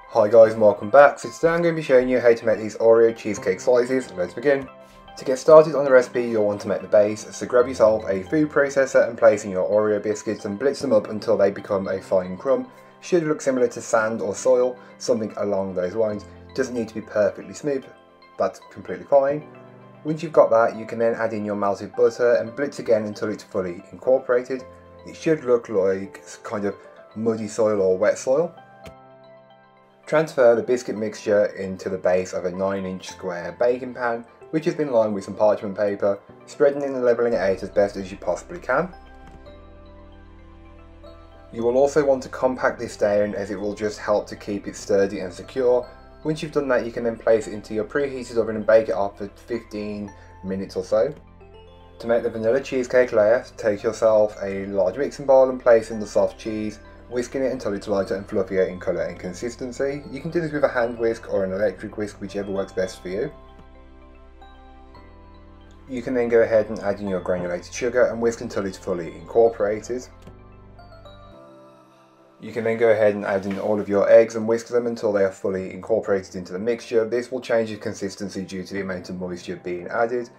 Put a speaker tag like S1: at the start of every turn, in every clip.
S1: Hi guys and welcome back. So today I'm going to be showing you how to make these Oreo cheesecake slices. Let's begin. To get started on the recipe you'll want to make the base, so grab yourself a food processor and place in your Oreo biscuits and blitz them up until they become a fine crumb. Should look similar to sand or soil, something along those lines. Doesn't need to be perfectly smooth, that's completely fine. Once you've got that, you can then add in your melted butter and blitz again until it's fully incorporated. It should look like kind of muddy soil or wet soil. Transfer the biscuit mixture into the base of a 9-inch square baking pan, which has been lined with some parchment paper, spreading and levelling it out as best as you possibly can. You will also want to compact this down as it will just help to keep it sturdy and secure. Once you've done that, you can then place it into your preheated oven and bake it up for 15 minutes or so. To make the vanilla cheesecake layer, take yourself a large mixing bowl and place in the soft cheese, whisking it until it's lighter and fluffier in colour and consistency. You can do this with a hand whisk or an electric whisk, whichever works best for you. You can then go ahead and add in your granulated sugar and whisk until it's fully incorporated. You can then go ahead and add in all of your eggs and whisk them until they are fully incorporated into the mixture. This will change the consistency due to the amount of moisture being added.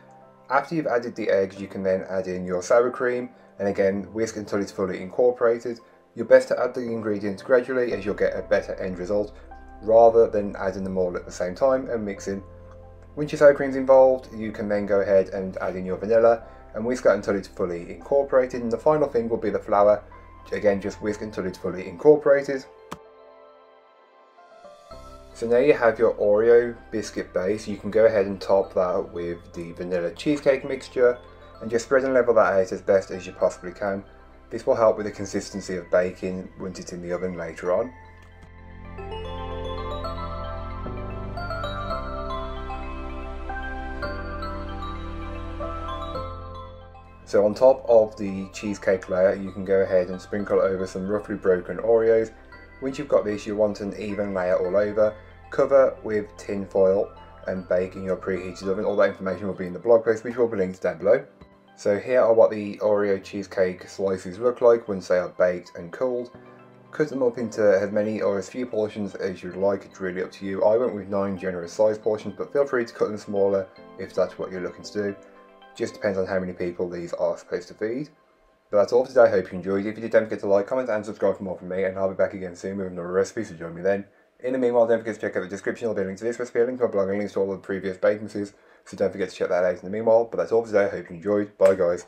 S1: After you've added the eggs, you can then add in your sour cream and again whisk until it's fully incorporated. You're best to add the ingredients gradually as you'll get a better end result rather than adding them all at the same time and mixing. Once your sour cream's involved, you can then go ahead and add in your vanilla and whisk that until it's fully incorporated, and the final thing will be the flour. Again, just whisk until it's fully incorporated. So now you have your Oreo biscuit base. You can go ahead and top that with the vanilla cheesecake mixture and just spread and level that out as best as you possibly can. This will help with the consistency of baking once it's in the oven later on. So on top of the cheesecake layer, you can go ahead and sprinkle over some roughly broken Oreos. Once you've got this, you want an even layer all over. Cover with tin foil and bake in your preheated oven. All that information will be in the blog post, which will be linked down below. So here are what the Oreo cheesecake slices look like once they are baked and cooled. Cut them up into as many or as few portions as you'd like, it's really up to you. I went with 9 generous size portions, but feel free to cut them smaller if that's what you're looking to do. Just depends on how many people these are supposed to feed. But that's all for today. I hope you enjoyed. If you did, don't forget to like, comment and subscribe for more from me, and I'll be back again soon with another recipe, so join me then. In the meanwhile, don't forget to check out the description. There'll be a link to this recipe, a link to my blog, and links to all the previous baking recipes, so don't forget to check that out in the meanwhile. But that's all for today. I hope you enjoyed. Bye guys.